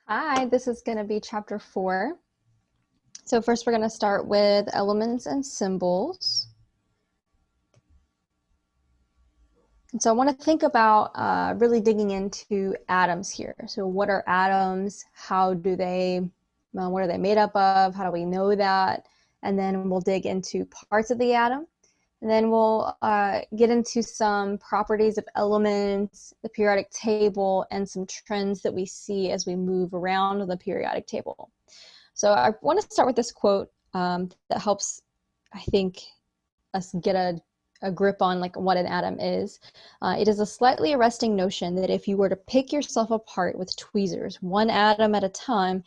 Hi, this is going to be chapter 4. So first we're going to start with elements and symbols. And so I want to think about really digging into atoms here. So what are atoms? How do they, what are they made up of? How do we know that? And then we'll dig into parts of the atom. And then we'll get into some properties of elements, the periodic table, and some trends that we see as we move around the periodic table. So I want to start with this quote that helps, I think, us get a grip on like what an atom is. It is a slightly arresting notion that if you were to pick yourself apart with tweezers, one atom at a time,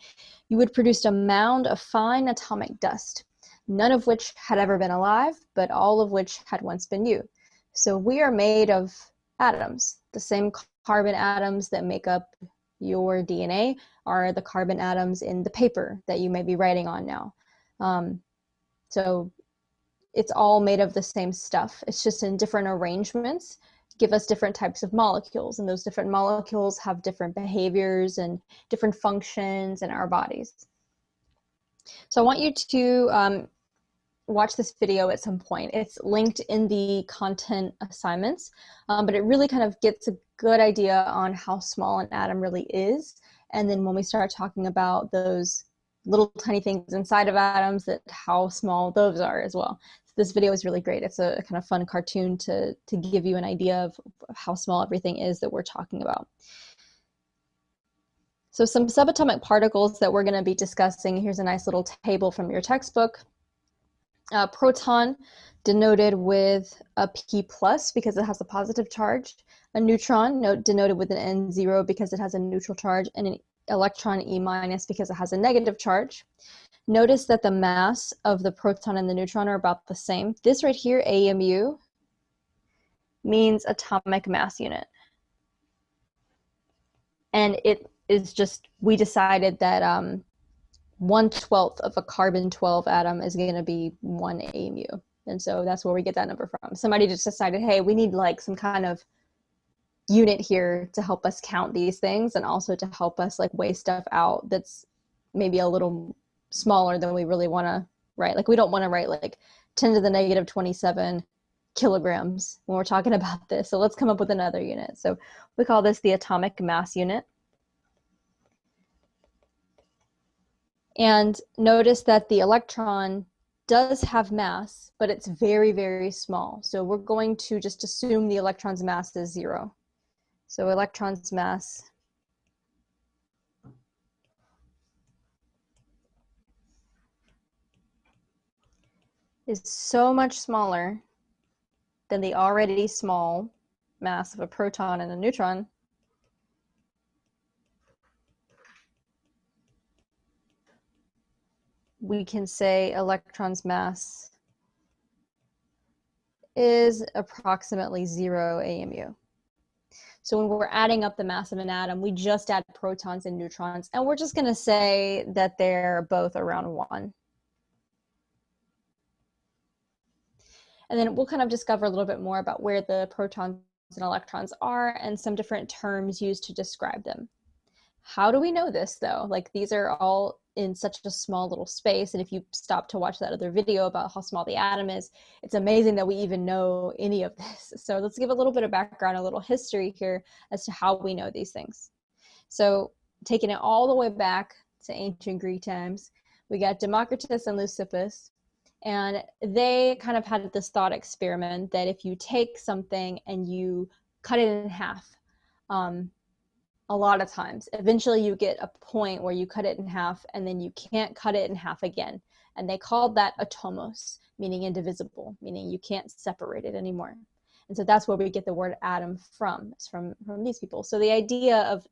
you would produce a mound of fine atomic dust, none of which had ever been alive, but all of which had once been you. So we are made of atoms. The same carbon atoms that make up your DNA are the carbon atoms in the paper that you may be writing on now. So it's all made of the same stuff. It's just in different arrangements give us different types of molecules, and those different molecules have different behaviors and different functions in our bodies. So I want you to watch this video at some point. It's linked in the content assignments, but it really kind of gets a good idea on how small an atom really is. And then when we start talking about those little tiny things inside of atoms, that how small those are as well. So this video is really great. It's a kind of fun cartoon to give you an idea of how small everything is that we're talking about. So some subatomic particles that we're going to be discussing. Here's a nice little table from your textbook. Proton denoted with a P plus because it has a positive charge. A neutron denoted with an N0 because it has a neutral charge, and an electron E minus because it has a negative charge. Notice that the mass of the proton and the neutron are about the same. This right here, AMU, means atomic mass unit. And it is just, we decided that 1/12 of a carbon-12 atom is going to be 1 AMU. And so that's where we get that number from. Somebody just decided, hey, we need like some kind of unit here to help us count these things and also to help us like weigh stuff out that's maybe a little smaller than we really want to write. Like we don't want to write like 10 to the negative 27 kilograms when we're talking about this. So let's come up with another unit. So we call this the atomic mass unit. And notice that the electron does have mass, but it's very, very small. So we're going to just assume the electron's mass is 0. So electron's mass is so much smaller than the already small mass of a proton and a neutron we can say electron's mass is approximately 0 AMU. So when we're adding up the mass of an atom, we just add protons and neutrons, and we're just going to say that they're both around 1. And then we'll kind of discover a little bit more about where the protons and electrons are and some different terms used to describe them. How do we know this though? Like these are all in such a small little space, and if you stop to watch that other video about how small the atom is, it's amazing that we even know any of this. So let's give a little bit of background, a little history here as to how we know these things. So taking it all the way back to ancient Greek times, we got Democritus and Leucippus, and they kind of had this thought experiment that if you take something and you cut it in half, a lot of times, eventually you get a point where you cut it in half and then you can't cut it in half again. And they called that atomos, meaning indivisible, meaning you can't separate it anymore. And so that's where we get the word atom from. It's from these people. So the idea of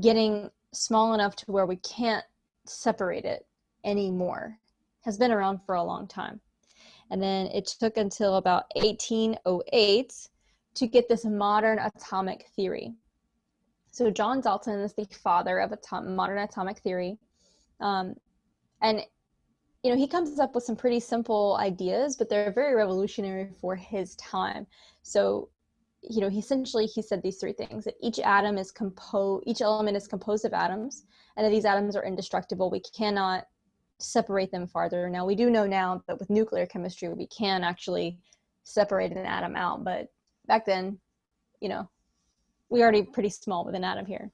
getting small enough to where we can't separate it anymore has been around for a long time. And then it took until about 1808 to get this modern atomic theory. So John Dalton is the father of modern atomic theory. And you know, he comes up with some pretty simple ideas, but they're very revolutionary for his time. So you know, he said these three things: that each element is composed of atoms, and that these atoms are indestructible. We cannot separate them farther. Now, we do know now that with nuclear chemistry, we can actually separate an atom out, but back then, you know, we're already pretty small with an atom here.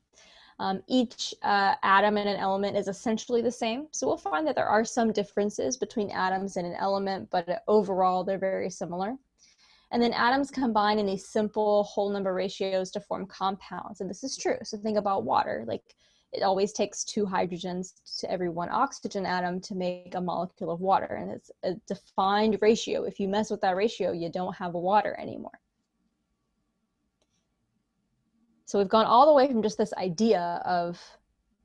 Each atom in an element is essentially the same. So we'll find that there are some differences between atoms and an element, but overall they're very similar. And then atoms combine in these simple whole number ratios to form compounds. And this is true. So think about water. Like, it always takes 2 hydrogens to every 1 oxygen atom to make a molecule of water. And it's a defined ratio. If you mess with that ratio, you don't have water anymore. So we've gone all the way from just this idea of,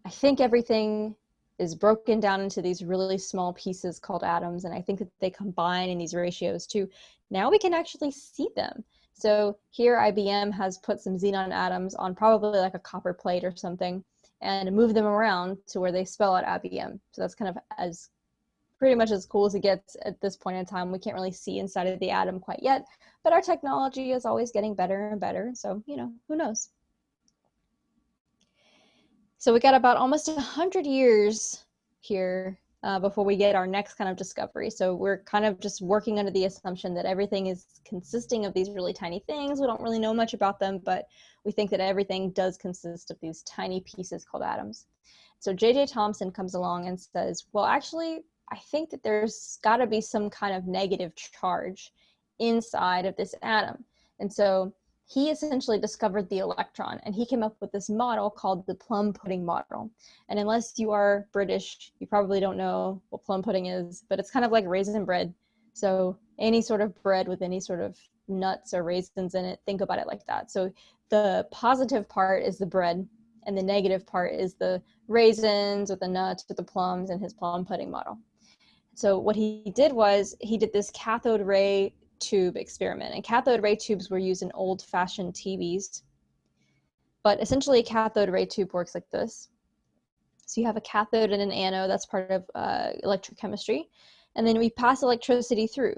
I think everything is broken down into these really small pieces called atoms, and I think that they combine in these ratios too. Now we can actually see them. So here IBM has put some xenon atoms on probably like a copper plate or something, and move them around to where they spell out IBM. So that's kind of pretty much as cool as it gets at this point in time. We can't really see inside of the atom quite yet, but our technology is always getting better and better. So, you know, who knows? So we got about almost 100 years here before we get our next kind of discovery. So we're kind of just working under the assumption that everything is consisting of these really tiny things. We don't really know much about them, but we think that everything does consist of these tiny pieces called atoms. So J.J. Thomson comes along and says, well, actually, I think that there's got to be some kind of negative charge inside of this atom. And so he essentially discovered the electron, and he came up with this model called the plum pudding model. And unless you are British, you probably don't know what plum pudding is, but it's kind of like raisin bread. So any sort of bread with any sort of nuts or raisins in it, think about it like that. So the positive part is the bread, and the negative part is the raisins or the nuts or the plums in his plum pudding model. So what he did was he did this cathode ray tube experiment, and cathode ray tubes were used in old-fashioned TVs. But essentially a cathode ray tube works like this. So you have a cathode and an anode. That's part of electrochemistry, and then we pass electricity through.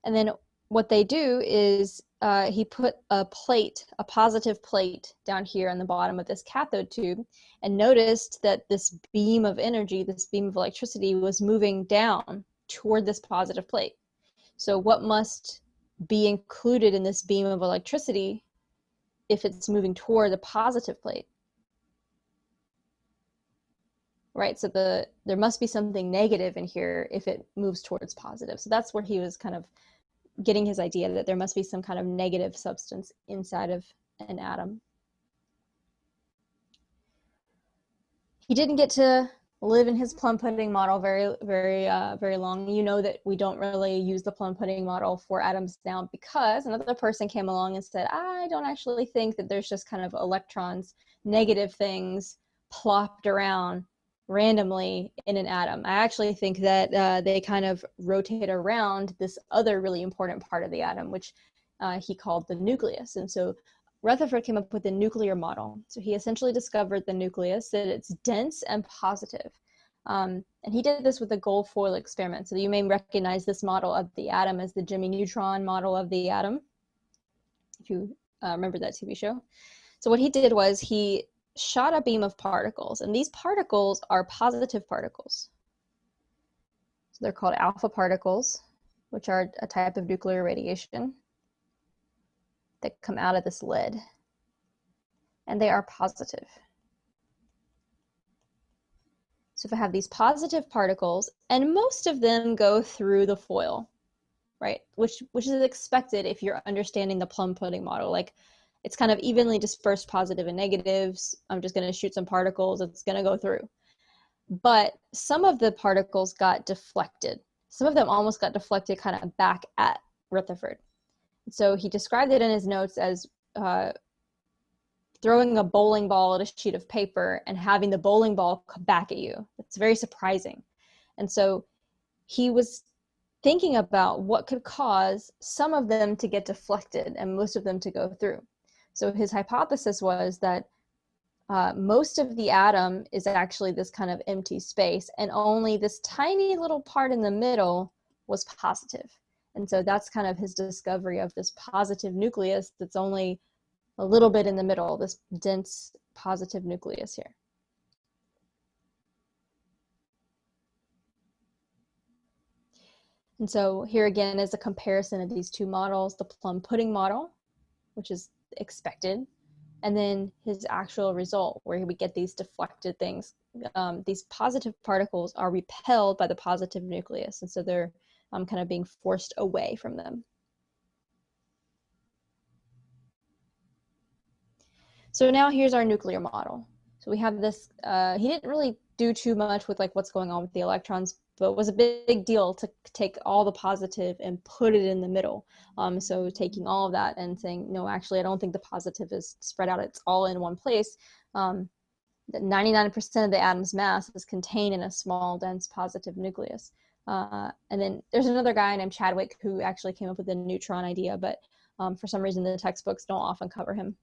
And then what they do is he put a plate, a positive plate, down here on the bottom of this cathode tube, and noticed that this beam of energy, this beam of electricity, was moving down toward this positive plate. So what must be included in this beam of electricity if it's moving toward the positive plate? Right, so there must be something negative in here if it moves towards positive. So that's where he was kind of getting his idea, that there must be some kind of negative substance inside of an atom. He didn't get to live in his plum pudding model very long. You know that we don't really use the plum pudding model for atoms now because another person came along and said, I don't actually think that there's just kind of electrons, negative things plopped around randomly in an atom. I actually think that they kind of rotate around this other really important part of the atom, which he called the nucleus. And so Rutherford came up with the nuclear model. So he essentially discovered the nucleus, that it's dense and positive. And he did this with a gold foil experiment. So you may recognize this model of the atom as the Jimmy Neutron model of the atom, if you remember that TV show. So what he did was he shot a beam of particles, and these particles are positive particles. So they're called alpha particles, which are a type of nuclear radiation that come out of this lid, and they are positive. So if I have these positive particles, and most of them go through the foil, right? Which is expected if you're understanding the plum pudding model. Like, it's kind of evenly dispersed positive and negatives. I'm just going to shoot some particles. It's going to go through. But some of the particles got deflected. Some of them almost got deflected kind of back at Rutherford. So he described it in his notes as throwing a bowling ball at a sheet of paper and having the bowling ball come back at you. It's very surprising. And so he was thinking about what could cause some of them to get deflected and most of them to go through. So his hypothesis was that most of the atom is actually this kind of empty space, and only this tiny little part in the middle was positive. And so that's kind of his discovery of this positive nucleus that's only a little bit in the middle, this dense positive nucleus here. And so here again is a comparison of these two models, the plum pudding model, which is expected, and then his actual result where we get these deflected things. These positive particles are repelled by the positive nucleus, and so they're kind of being forced away from them. So now here's our nuclear model. So we have this, he didn't really do too much with like what's going on with the electrons, but it was a big deal to take all the positive and put it in the middle. So taking all of that and saying, no, actually, I don't think the positive is spread out. It's all in one place. 99% of the atom's mass is contained in a small, dense positive nucleus. And then there's another guy named Chadwick who actually came up with the neutron idea, but for some reason the textbooks don't often cover him.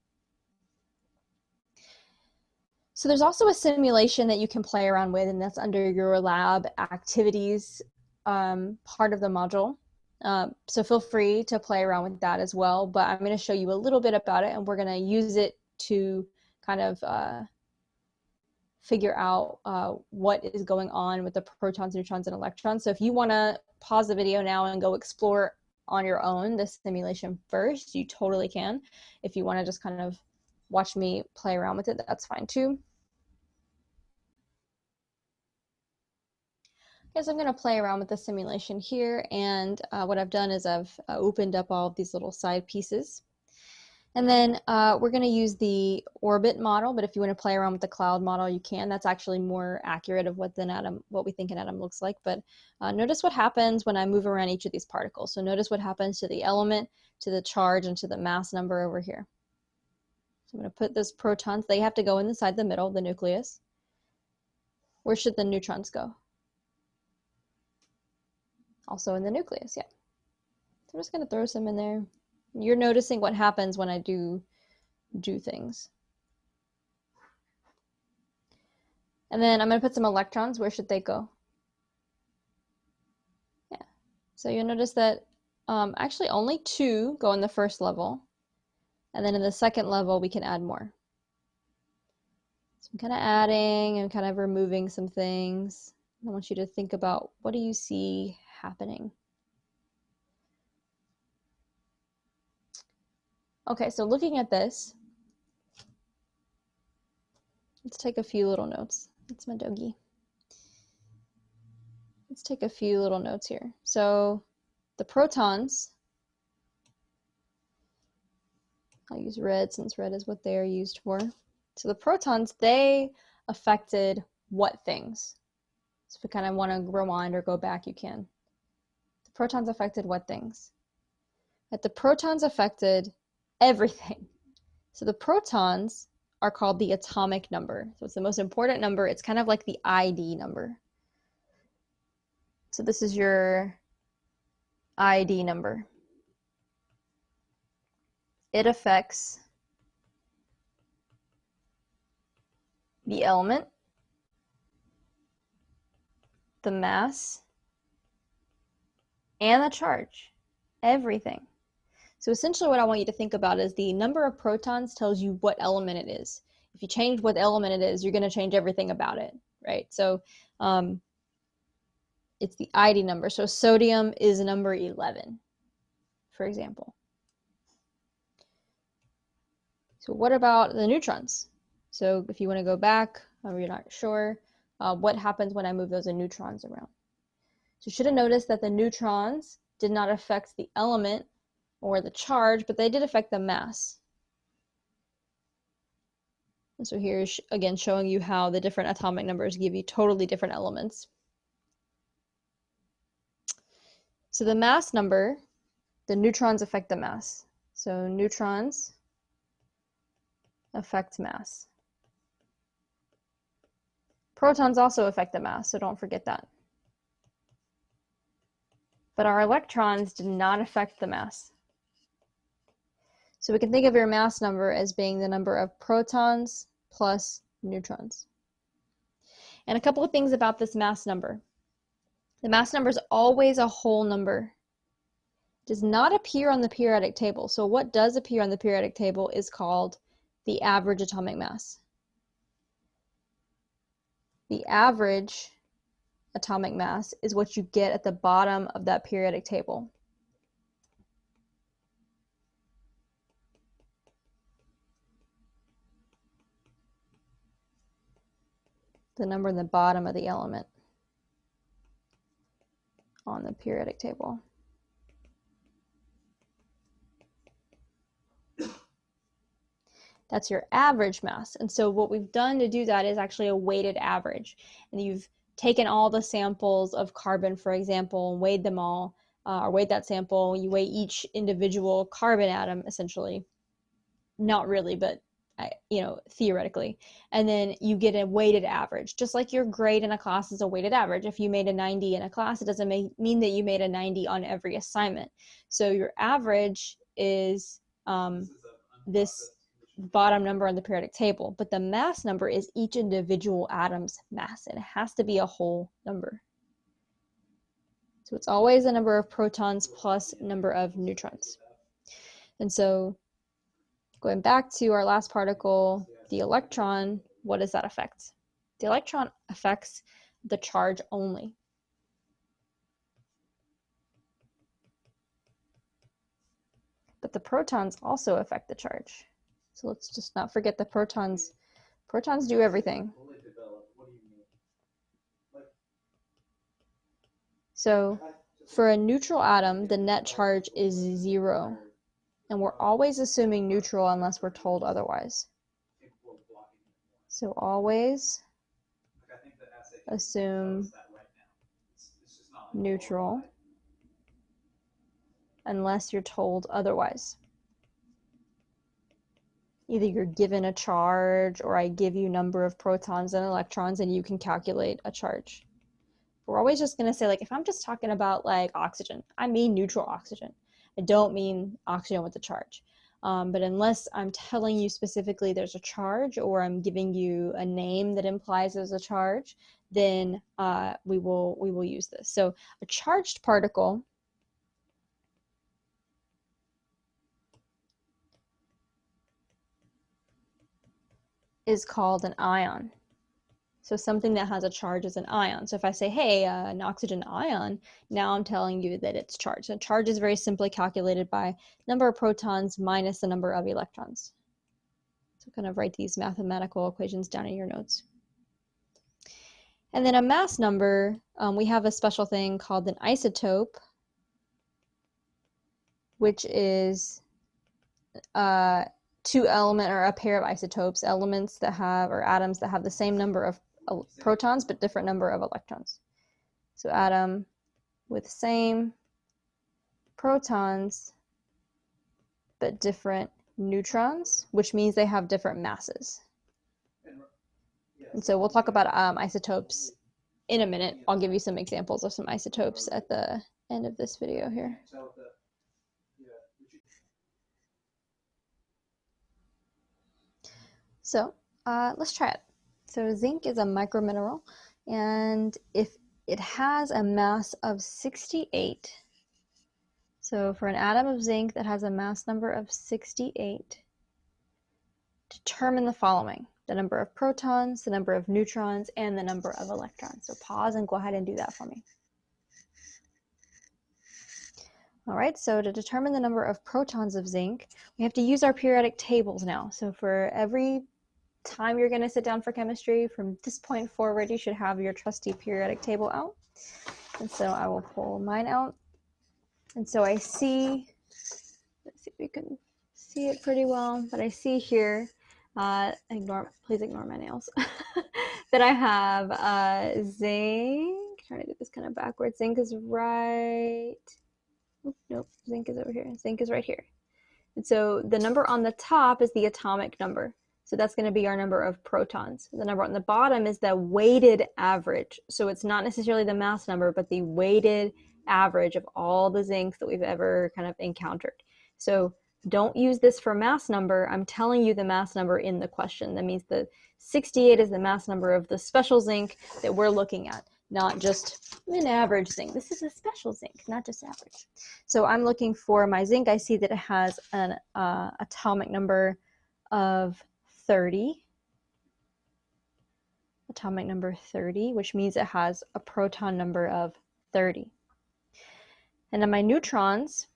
So there's also a simulation that you can play around with, and that's under your lab activities part of the module. So feel free to play around with that as well, but I'm going to show you a little bit about it, and we're going to use it to kind of figure out what is going on with the protons, neutrons, and electrons. So if you want to pause the video now and go explore on your own the simulation first, you totally can. If you want to just kind of watch me play around with it, that's fine too. Okay, so I'm going to play around with the simulation here, and what I've done is I've opened up all of these little side pieces. And then we're going to use the orbit model, but if you want to play around with the cloud model, you can. That's actually more accurate of what we think an atom looks like. But notice what happens when I move around each of these particles. So notice what happens to the element, to the charge, and to the mass number over here. So I'm going to put those protons, they have to go inside the middle, the nucleus. Where should the neutrons go? Also in the nucleus, yeah. So I'm just going to throw some in there. You're noticing what happens when I do things. And then I'm going to put some electrons. Where should they go? Yeah. So you'll notice that actually only 2 go in the first level. And then in the second level, we can add more. So I'm kind of adding and kind of removing some things. I want you to think about, what do you see happening? Okay, so looking at this, let's take a few little notes. That's my doggy. Let's take a few little notes here. So the protons, I'll use red since red is what they are used for. So the protons, they affected what things? So if you kind of want to rewind or go back, you can. The protons affected what things? That the protons affected everything. So the protons are called the atomic number. So it's the most important number. It's kind of like the ID number. So this is your ID number. It affects the element, the mass, and the charge, everything. So essentially what I want you to think about is the number of protons tells you what element it is. If you change what element it is, you're going to change everything about it, right? So it's the ID number. So sodium is number 11, for example. So what about the neutrons? So if you want to go back, or you're not sure, what happens when I move those neutrons around? So you should have noticed that the neutrons did not affect the element or the charge, but they did affect the mass. And so here's again showing you how the different atomic numbers give you totally different elements. So the mass number, the neutrons affect the mass. So neutrons affect mass. Protons also affect the mass, so don't forget that. But our electrons did not affect the mass. So we can think of your mass number as being the number of protons plus neutrons. And a couple of things about this mass number. The mass number is always a whole number. does not appear on the periodic table. So what does appear on the periodic table is called the average atomic mass. The average atomic mass is what you get at the bottom of that periodic table. The number in the bottom of the element on the periodic table. That's your average mass. And so what we've done to do that is actually a weighted average. And you've taken all the samples of carbon, for example, and weighed them all, or weighed that sample. You weigh each individual carbon atom, essentially. Not really, but theoretically. And then you get a weighted average. Just like your grade in a class is a weighted average. If you made a 90 in a class, it doesn't mean that you made a 90 on every assignment. So your average is this bottom number on the periodic table, but the mass number is each individual atom's mass, and it has to be a whole number. So it's always the number of protons plus number of neutrons. And so going back to our last particle, the electron, what does that affect? The electron affects the charge only. But the protons also affect the charge. So let's just not forget the protons. Protons do everything. So for a neutral atom, the net charge is 0. And we're always assuming neutral unless we're told otherwise. So always assume neutral unless you're told otherwise. Either you're given a charge, or I give you number of protons and electrons and you can calculate a charge. We're always just going to say, like, if I'm just talking about like oxygen, I mean neutral oxygen. I don't mean oxygen with a charge. But unless I'm telling you specifically there's a charge, or I'm giving you a name that implies there's a charge, then we will use this. So a charged particle is called an ion. So something that has a charge is an ion. So if I say, hey, an oxygen ion, now I'm telling you that it's charged. And charge is very simply calculated by number of protons minus the number of electrons. So kind of write these mathematical equations down in your notes. And then a mass number, we have a special thing called an isotope, which is two element or a pair of isotopes, elements that have, or atoms that have the same number of protons but different number of electrons. So atom with same protons but different neutrons, which means they have different masses. And so we'll talk about isotopes in a minute. I'll give you some examples of some isotopes at the end of this video here. So let's try it. So zinc is a micromineral, and if it has a mass of 68, so for an atom of zinc that has a mass number of 68, determine the following: the number of protons, the number of neutrons, and the number of electrons. So pause and go ahead and do that for me. All right, so to determine the number of protons of zinc, we have to use our periodic tables now. So for every time you're going to sit down for chemistry, from this point forward, you should have your trusty periodic table out. And so I will pull mine out. And so I see, let's see if we can see it pretty well, but I see here, please ignore my nails, that I have zinc, trying to do this kind of backwards. Zinc is right, nope, zinc is over here. Zinc is right here. And so the number on the top is the atomic number. So that's going to be our number of protons. The number on the bottom is the weighted average. So it's not necessarily the mass number, but the weighted average of all the zincs that we've ever kind of encountered. So don't use this for mass number. I'm telling you the mass number in the question. That means the 68 is the mass number of the special zinc that we're looking at. not just an average zinc. This is a special zinc, not just average. So I'm looking for my zinc. I see that it has an atomic number of 30. Atomic number 30, which means it has a proton number of 30. And then my neutrons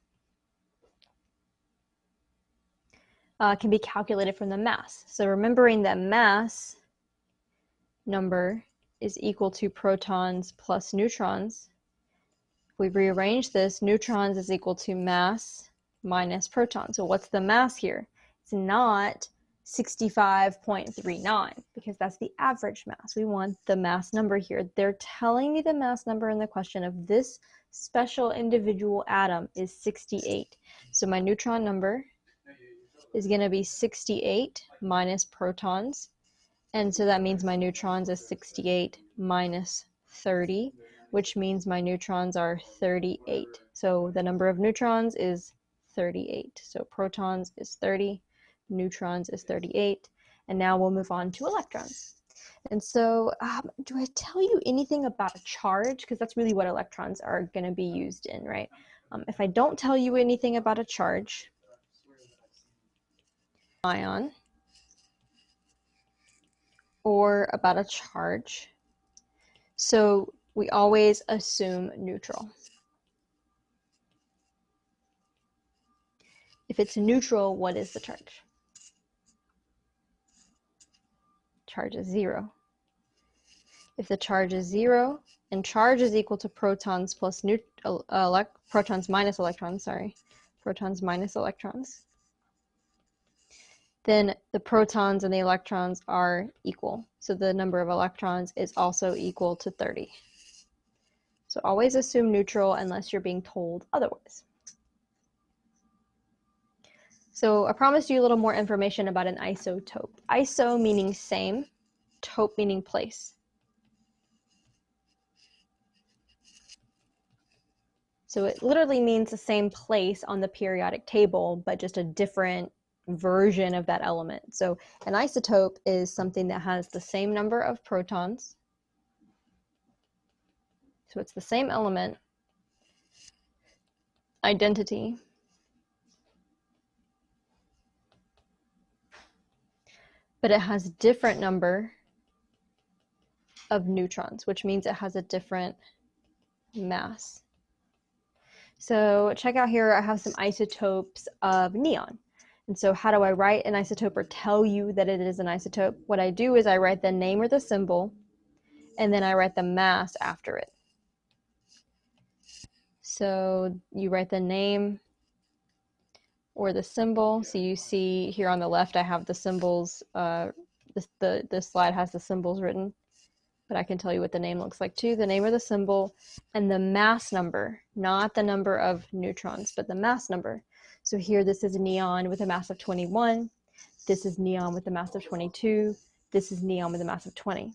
can be calculated from the mass. So remembering that mass number is equal to protons plus neutrons, if we rearrange this, neutrons is equal to mass minus protons. So what's the mass here? It's not 65.39 because that's the average mass. We want the mass number here. They're telling me the mass number in the question of this special individual atom is 68. So my neutron number is going to be 68 minus protons. And so that means my neutrons is 68 minus 30, which means my neutrons are 38. So the number of neutrons is 38. So protons is 30, neutrons is 38. And now we'll move on to electrons. And so do I tell you anything about a charge? Because that's really what electrons are going to be used in, right? If I don't tell you anything about a charge, ion, or about a charge, so we always assume neutral. If it's neutral, what is the charge? Charge is 0. If the charge is 0 and charge is equal to protons plus protons minus electrons, protons minus electrons, then the protons and the electrons are equal. So the number of electrons is also equal to 30. So always assume neutral unless you're being told otherwise. So I promised you a little more information about an isotope. Iso meaning same, tope meaning place. So it literally means the same place on the periodic table, but just a different version of that element. So an isotope is something that has the same number of protons. So it's the same element, identity, but it has different number of neutrons, which means it has a different mass. So check out here, I have some isotopes of neon. And so how do I write an isotope or tell you that it is an isotope? What I do is I write the name or the symbol, and then I write the mass after it. So you write the name or the symbol. So you see here on the left, I have the symbols. This slide has the symbols written, but I can tell you what the name looks like too. The name or the symbol and the mass number, not the number of neutrons, but the mass number. So here, this is neon with a mass of 21. This is neon with a mass of 22. This is neon with a mass of 20.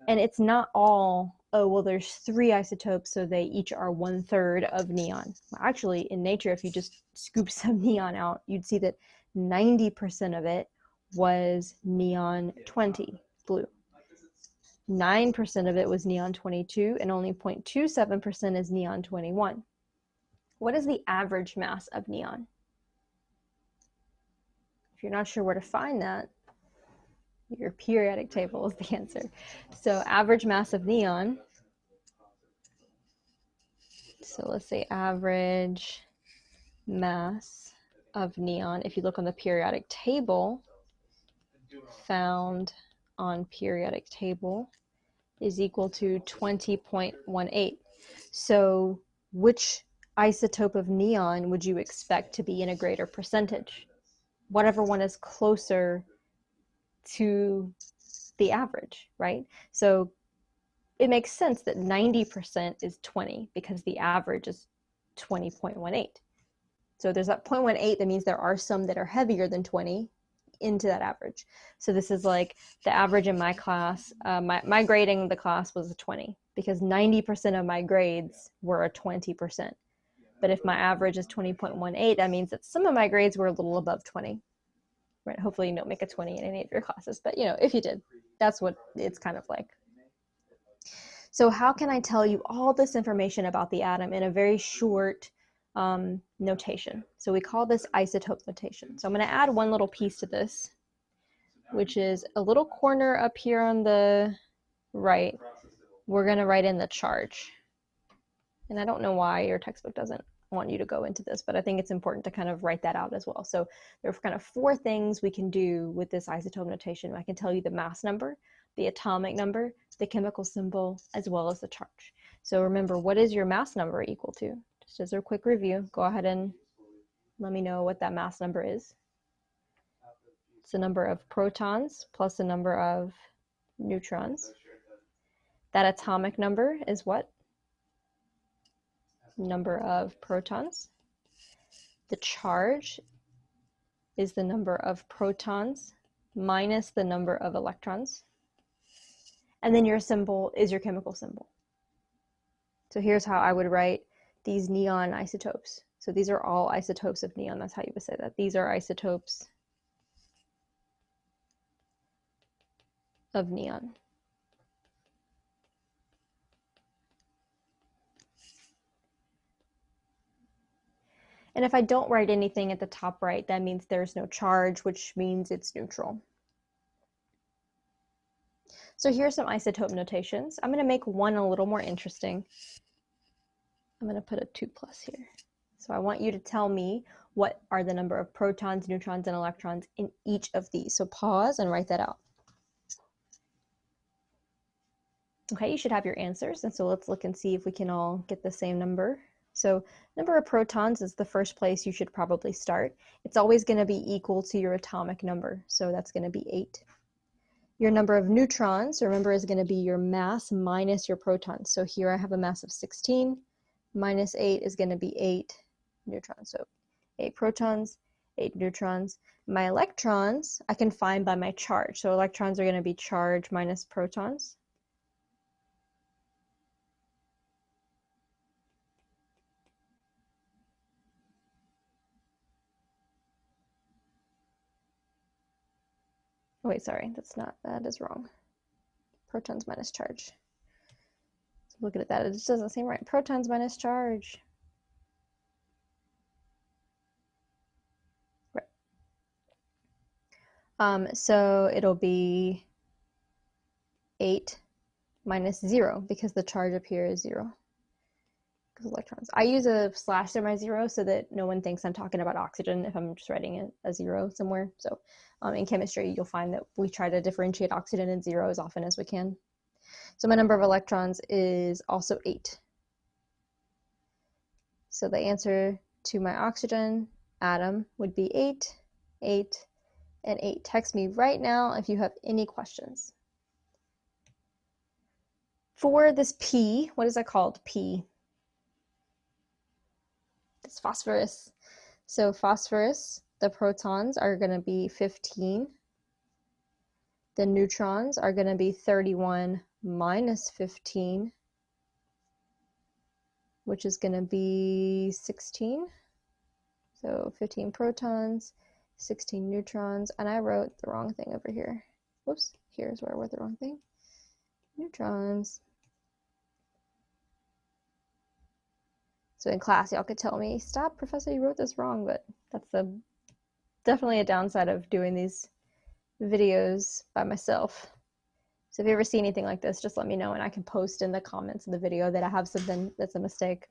And it's not all, oh, well, there's 3 isotopes, so they each are 1/3 of neon. Well, actually, in nature, if you just scoop some neon out, you'd see that 90% of it was neon 20, blue. 9% of it was neon 22, and only 0.27% is neon 21. What is the average mass of neon? If you're not sure where to find that, your periodic table is the answer. So average mass of neon, so let's say average mass of neon, if you look on the periodic table, found on periodic table, is equal to 20.18. So which isotope of neon would you expect to be in a greater percentage? Whatever one is closer to the average, right? So it makes sense that 90% is 20 because the average is 20.18. So there's that 0.18, that means there are some that are heavier than 20 into that average. So this is like the average in my class. My grading the class was a 20 because 90% of my grades were a 20%. But if my average is 20.18, that means that some of my grades were a little above 20. Right? Hopefully you don't make a 20 in any of your classes, but you know, if you did, that's what it's kind of like. So how can I tell you all this information about the atom in a very short notation? So we call this isotope notation. So I'm going to add one little piece to this, which is a little corner up here on the right. We're going to write in the charge. And I don't know why your textbook doesn't want you to go into this, but I think it's important to kind of write that out as well. So there are kind of 4 things we can do with this isotope notation. I can tell you the mass number, the atomic number, the chemical symbol, as well as the charge. So remember, what is your mass number equal to? Just as a quick review, go ahead and let me know what that mass number is. It's the number of protons plus the number of neutrons. That atomic number is what? Number of protons. The charge is the number of protons minus the number of electrons. And then your symbol is your chemical symbol. So here's how I would write these neon isotopes. So these are all isotopes of neon. That's how you would say that. These are isotopes of neon. And if I don't write anything at the top right, that means there's no charge, which means it's neutral. So here's some isotope notations. I'm going to make one a little more interesting. I'm going to put a 2+ here. So I want you to tell me what are the number of protons, neutrons, and electrons in each of these. So pause and write that out. Okay, you should have your answers. And so let's look and see if we can all get the same number. So number of protons is the first place you should probably start. It's always going to be equal to your atomic number. So that's going to be 8. Your number of neutrons, remember, is going to be your mass minus your protons. So here I have a mass of 16. Minus 8 is going to be 8 neutrons. So 8 protons, 8 neutrons. My electrons I can find by my charge. So electrons are going to be charge minus protons. Oh, wait, sorry, that is wrong. Protons minus charge. So looking at that, it just doesn't seem right. Protons minus charge. Right. So it'll be 8 minus 0 because the charge up here is 0. Because electrons. I use a slash in my 0 so that no one thinks I'm talking about oxygen if I'm just writing a 0 somewhere. So in chemistry, you'll find that we try to differentiate oxygen and 0 as often as we can. So my number of electrons is also 8. So the answer to my oxygen atom would be 8, 8, and 8. Text me right now if you have any questions. For this P, what is that called? P. It's phosphorus. So phosphorus, the protons are going to be 15. The neutrons are going to be 31 minus 15, which is going to be 16. So 15 protons, 16 neutrons, and I wrote the wrong thing over here. Whoops, here's where I wrote the wrong thing. Neutrons. So in class, y'all could tell me, stop, professor, you wrote this wrong, but that's definitely a downside of doing these videos by myself. So if you ever see anything like this, just let me know and I can post in the comments of the video that I have something that's a mistake.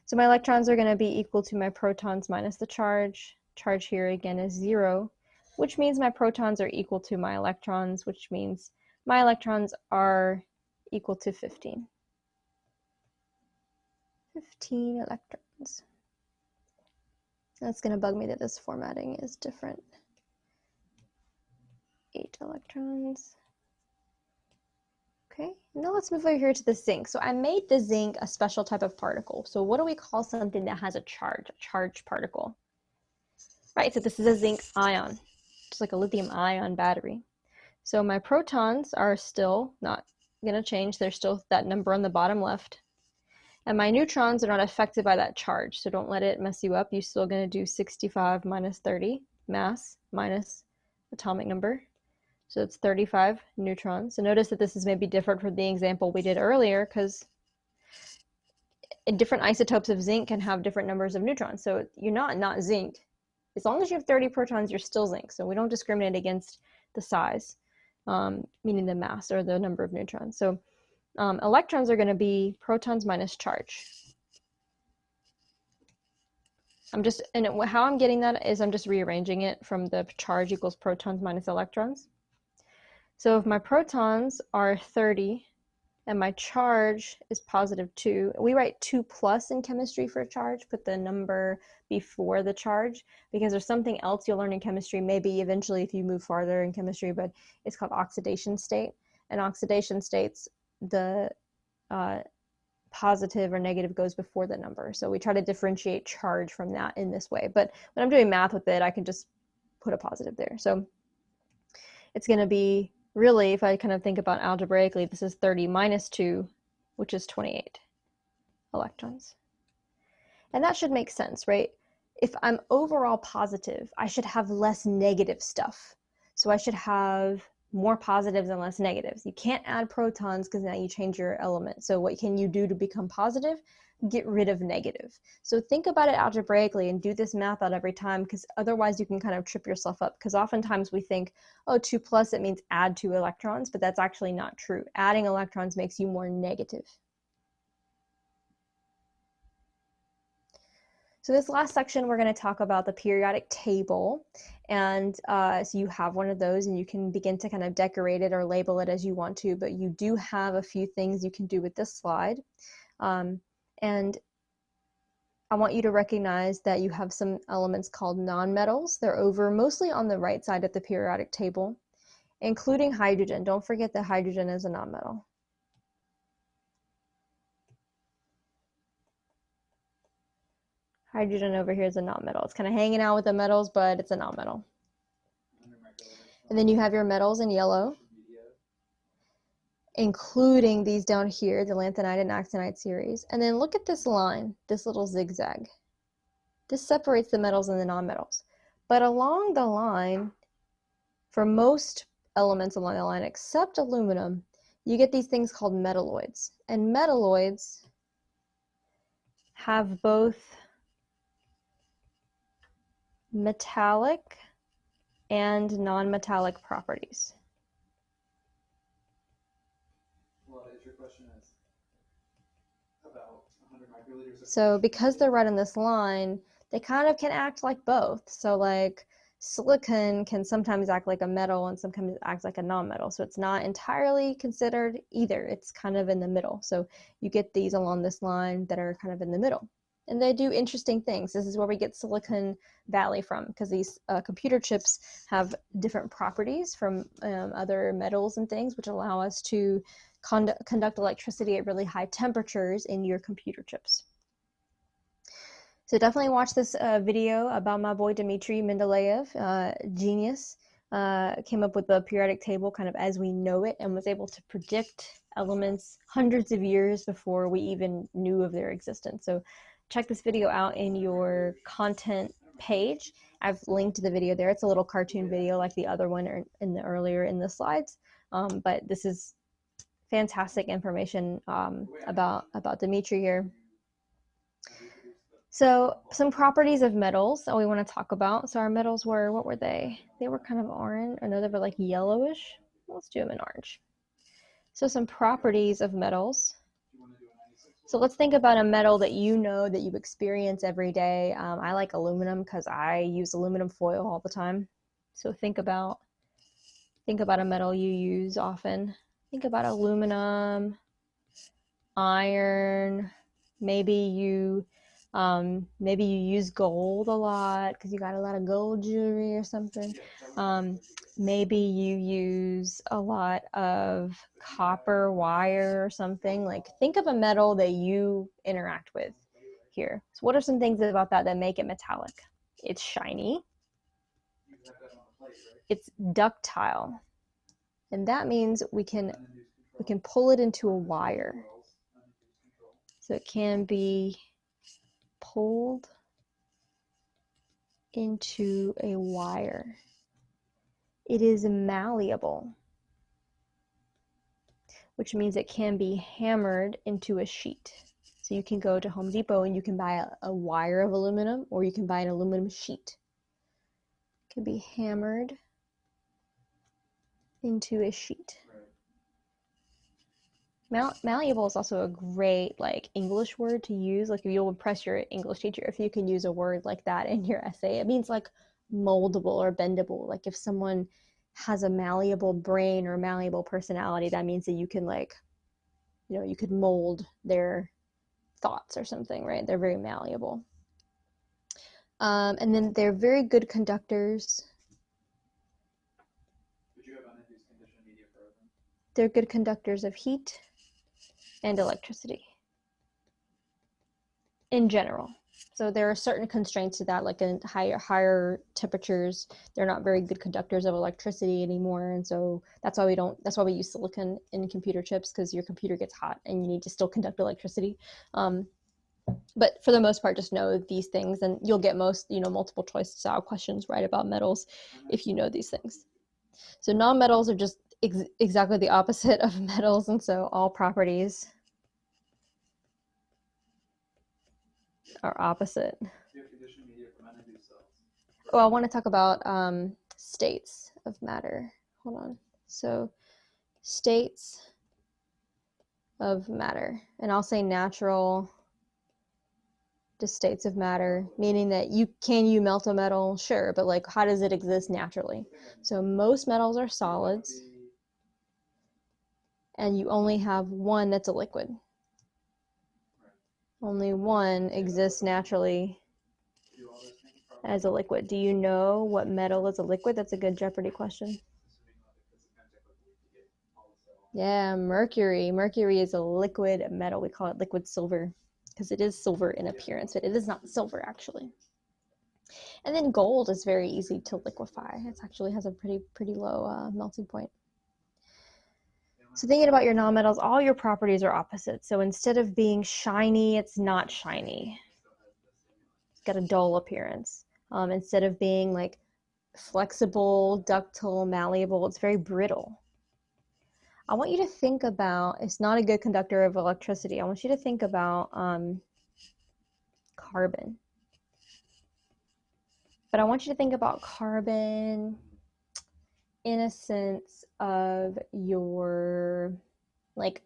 So my electrons are going to be equal to my protons minus the charge. Charge here again is 0, which means my protons are equal to my electrons, which means my electrons are equal to 15. 15 electrons. That's going to bug me that this formatting is different. 8 electrons. Okay, now let's move over here to the zinc. So I made the zinc a special type of particle. So what do we call something that has a charged particle? Right, so this is a zinc ion, just like a lithium ion battery. So my protons are still not going to change. They're still that number on the bottom left. And my neutrons are not affected by that charge, so don't let it mess you up. You're still going to do 65 minus 30, mass minus atomic number. So it's 35 neutrons. So notice that this is maybe different from the example we did earlier, because different isotopes of zinc can have different numbers of neutrons. So you're not zinc. As long as you have 30 protons, you're still zinc. So we don't discriminate against the size, meaning the mass or the number of neutrons. So electrons are going to be protons minus charge. How I'm getting that is I'm just rearranging it from the charge equals protons minus electrons. So if my protons are 30 and my charge is positive 2, we write 2 plus in chemistry for charge, put the number before the charge, because there's something else you'll learn in chemistry, maybe eventually if you move farther in chemistry, but it's called oxidation state. And oxidation states, the positive or negative goes before the number. So we try to differentiate charge from that in this way. But when I'm doing math with it, I can just put a positive there. So it's going to be, really, if I kind of think about algebraically, this is 30 minus 2, which is 28 electrons. And that should make sense, right? If I'm overall positive, I should have less negative stuff. So I should have more positives and less negatives. You can't add protons because now you change your element. So what can you do to become positive? Get rid of negative. So think about it algebraically and do this math out every time, because otherwise you can kind of trip yourself up, because oftentimes we think, oh, 2 plus, it means add 2 electrons, but that's actually not true. Adding electrons makes you more negative. So this last section, we're going to talk about the periodic table. And so you have one of those and you can begin to kind of decorate it or label it as you want to, but you do have a few things you can do with this slide. And I want you to recognize that you have some elements called nonmetals. They're over mostly on the right side of the periodic table, including hydrogen. Don't forget that hydrogen is a nonmetal. Hydrogen over here is a nonmetal. It's kind of hanging out with the metals, but it's a nonmetal. And then you have your metals in yellow, including these down here, the lanthanide and actinide series. And then look at this line, this little zigzag. This separates the metals and the nonmetals. But along the line, for most elements along the line except aluminum, you get these things called metalloids. And metalloids have both metallic and non-metallic properties. So because they're right on this line, they kind of can act like both. So like silicon can sometimes act like a metal and sometimes act like a non-metal. So it's not entirely considered either. It's kind of in the middle. So you get these along this line that are kind of in the middle. And they do interesting things. This is where we get Silicon Valley from, because these computer chips have different properties from other metals and things, which allow us to conduct electricity at really high temperatures in your computer chips. So definitely watch this video about my boy Dmitri Mendeleev, genius. Came up with the periodic table kind of as we know it and was able to predict elements hundreds of years before we even knew of their existence. So check this video out in your content page. I've linked the video there. It's a little cartoon video like the other one earlier in the slides, but this is fantastic information about Dmitri here. So some properties of metals that we want to talk about. So our metals were, what were they? They were kind of orange. I know they were like yellowish. Let's do them in orange. So some properties of metals. So let's think about a metal that you know that you experience every day. I like aluminum because I use aluminum foil all the time. So think about a metal you use often. Think about aluminum, iron. Maybe you use gold a lot because you got a lot of gold jewelry or something. Maybe you use a lot of copper wire or something. Like, think of a metal that you interact with here. So what are some things about that make it metallic? It's shiny. It's ductile. And that means we can pull it into a wire. So it can be pulled into a wire. It is malleable, which means it can be hammered into a sheet. So you can go to Home Depot and you can buy a wire of aluminum, or you can buy an aluminum sheet. It can be hammered into a sheet. Malleable is also a great English word to use. Like, if you'll impress your English teacher if you can use a word like that in your essay. It means like moldable or bendable. Like, if someone has a malleable brain or malleable personality, that means that you can you could mold their thoughts or something, right? They're very malleable. And then they're very good conductors. They're good conductors of heat and electricity in general. So there are certain constraints to that, like in higher temperatures, they're not very good conductors of electricity anymore. And so that's why we use silicon in computer chips, because your computer gets hot and you need to still conduct electricity. But for the most part, just know these things, and you'll get most, multiple choice style questions right about metals if you know these things. So nonmetals are just exactly the opposite of metals, and so all properties are opposite. Oh, I want to talk about states of matter. Hold on. So states of matter, and I'll say natural to states of matter, meaning that you melt a metal? Sure, but like, how does it exist naturally? So most metals are solids, and you only have one that's a liquid. Only one exists naturally as a liquid. Do you know what metal is a liquid? That's a good Jeopardy question. Yeah, mercury. Mercury is a liquid metal. We call it liquid silver because it is silver in appearance, but it is not silver actually. And then gold is very easy to liquefy. It actually has a pretty low melting point. So thinking about your nonmetals, all your properties are opposite. So instead of being shiny, it's not shiny. It's got a dull appearance. Instead of being like flexible, ductile, malleable, it's very brittle. I want you to think about, it's not a good conductor of electricity. I want you to think about carbon. But I want you to think about carbon in a sense of your, like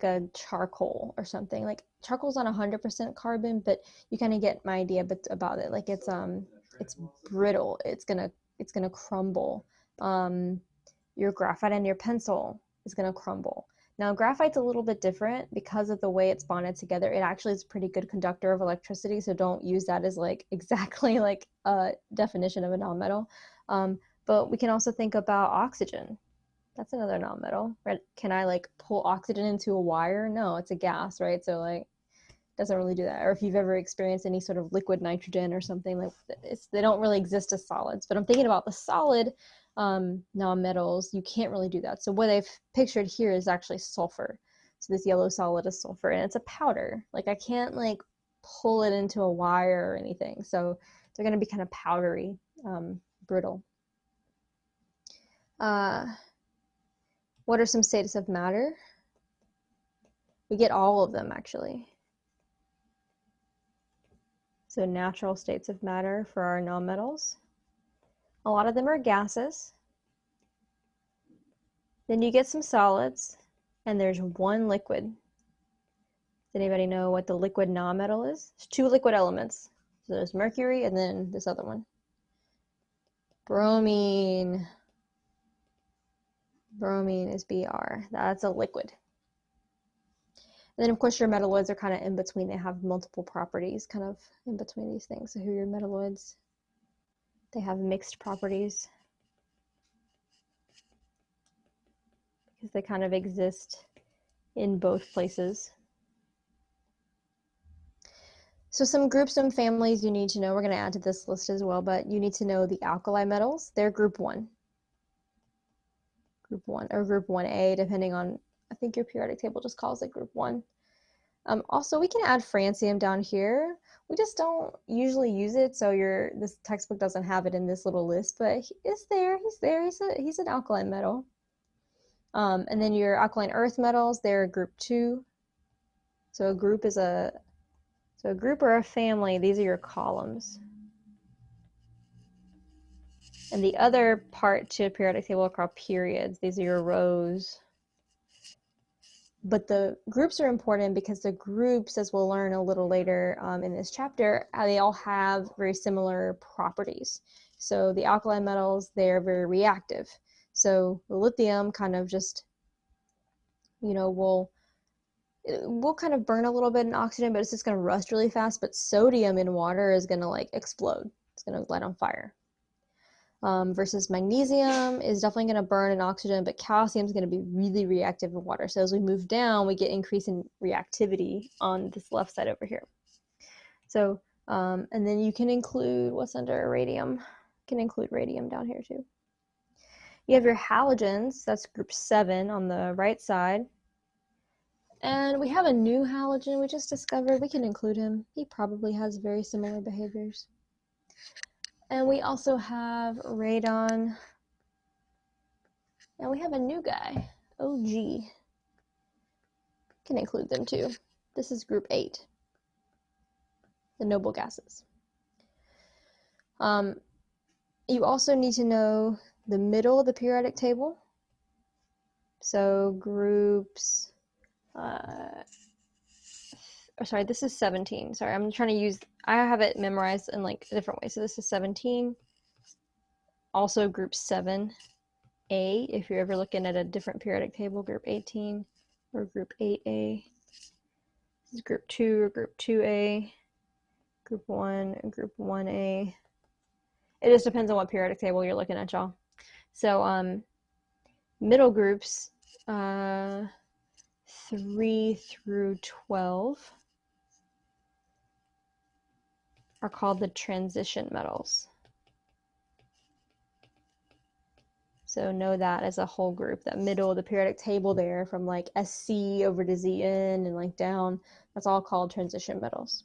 a charcoal or something. Like, charcoal's not 100% carbon, but you kind of get my idea about it. Like, it's brittle. It's gonna crumble. Your graphite and your pencil is gonna crumble. Now, graphite's a little bit different because of the way it's bonded together. It actually is a pretty good conductor of electricity, so don't use that as like exactly like a definition of a nonmetal. But we can also think about oxygen. That's another nonmetal, right? Can I like pull oxygen into a wire? No, it's a gas, right? So like, doesn't really do that. Or if you've ever experienced any sort of liquid nitrogen or something, like they don't really exist as solids. But I'm thinking about the solid nonmetals, you can't really do that. So what I've pictured here is actually sulfur. So this yellow solid is sulfur, and it's a powder. Like, I can't like pull it into a wire or anything. So they're going to be kind of powdery, brittle. What are some states of matter? We get all of them actually. So natural states of matter for our nonmetals. A lot of them are gases. Then you get some solids, and there's one liquid. Does anybody know what the liquid nonmetal is? There's two liquid elements. So there's mercury and then this other one. Bromine. Bromine is Br. That's a liquid. And then, of course, your metalloids are kind of in between. They have multiple properties kind of in between these things. So who are your metalloids? They have mixed properties because they kind of exist in both places. So some groups and families you need to know. We're going to add to this list as well, but you need to know the alkali metals. They're group 1. Group 1 or group 1A, depending on, I think your periodic table just calls it group 1. Also, we can add francium down here. We just don't usually use it, so this textbook doesn't have it in this little list, but it's there. He's there. He's an alkaline metal. And then your alkaline earth metals, they're group 2. So a group or a family. These are your columns. And the other part to a periodic table are called periods. These are your rows. But the groups are important because the groups, as we'll learn a little later in this chapter, they all have very similar properties. So the alkaline metals, they're very reactive. So the lithium kind of just, will kind of burn a little bit in oxygen, but it's just going to rust really fast. But sodium in water is going to like explode. It's going to light on fire. Versus magnesium is definitely going to burn in oxygen, but calcium is going to be really reactive in water. So as we move down, we get increase in reactivity on this left side over here. So, and then you can include what's under iridium. You can include radium down here too. You have your halogens, that's group 7 on the right side. And we have a new halogen we just discovered. We can include him. He probably has very similar behaviors. And we also have radon. And we have a new guy, OG. Can include them too. This is group 8, the noble gases. You also need to know the middle of the periodic table. So groups, sorry, this is 17. Sorry, I'm trying to use, I have it memorized in like a different way. So this is 17. Also group 7A, if you're ever looking at a different periodic table, group 18 or group 8A. This is group 2 or group 2A, group 1 and group 1A. It just depends on what periodic table you're looking at, y'all. So middle groups, 3 through 12 are called the transition metals. So know that as a whole group, that middle of the periodic table there from like SC over to Zn and like down, that's all called transition metals.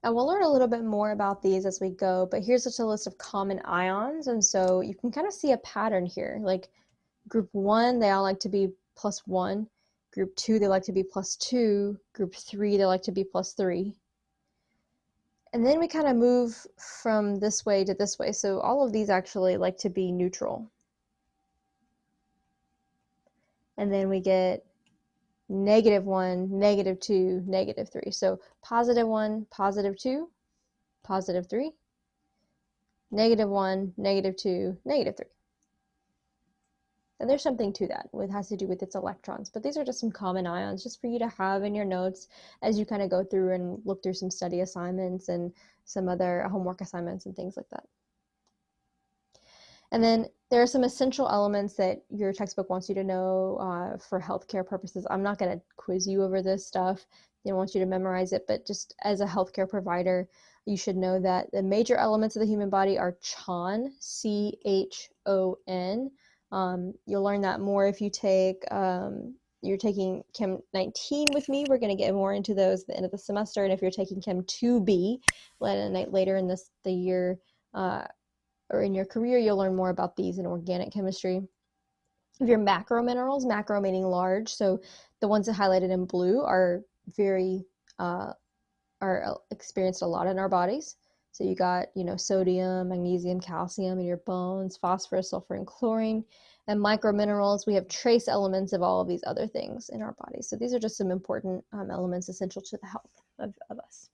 And we'll learn a little bit more about these as we go, but here's just a list of common ions. And so you can kind of see a pattern here. Like group 1, they all like to be +1. Group 2, they like to be +2. Group 3, they like to be +3. And then we kind of move from this way to this way. So all of these actually like to be neutral. And then we get -1, -2, -3. So +1, +2, +3, -1, -2, -3. And there's something to that. It has to do with its electrons. But these are just some common ions just for you to have in your notes as you kind of go through and look through some study assignments and some other homework assignments and things like that. And then there are some essential elements that your textbook wants you to know for healthcare purposes. I'm not going to quiz you over this stuff. They don't want you to memorize it, but just as a healthcare provider, you should know that the major elements of the human body are CHON, C-H-O-N. You'll learn that more if you take, you're taking Chem 19 with me. We're going to get more into those at the end of the semester. And if you're taking Chem 2B later in the year or in your career, you'll learn more about these in organic chemistry. If you're macro minerals, macro meaning large, so the ones that highlighted in blue are are experienced a lot in our bodies. So you got, sodium, magnesium, calcium in your bones, phosphorus, sulfur, and chlorine. And microminerals, we have trace elements of all of these other things in our bodies. So these are just some important elements essential to the health of us.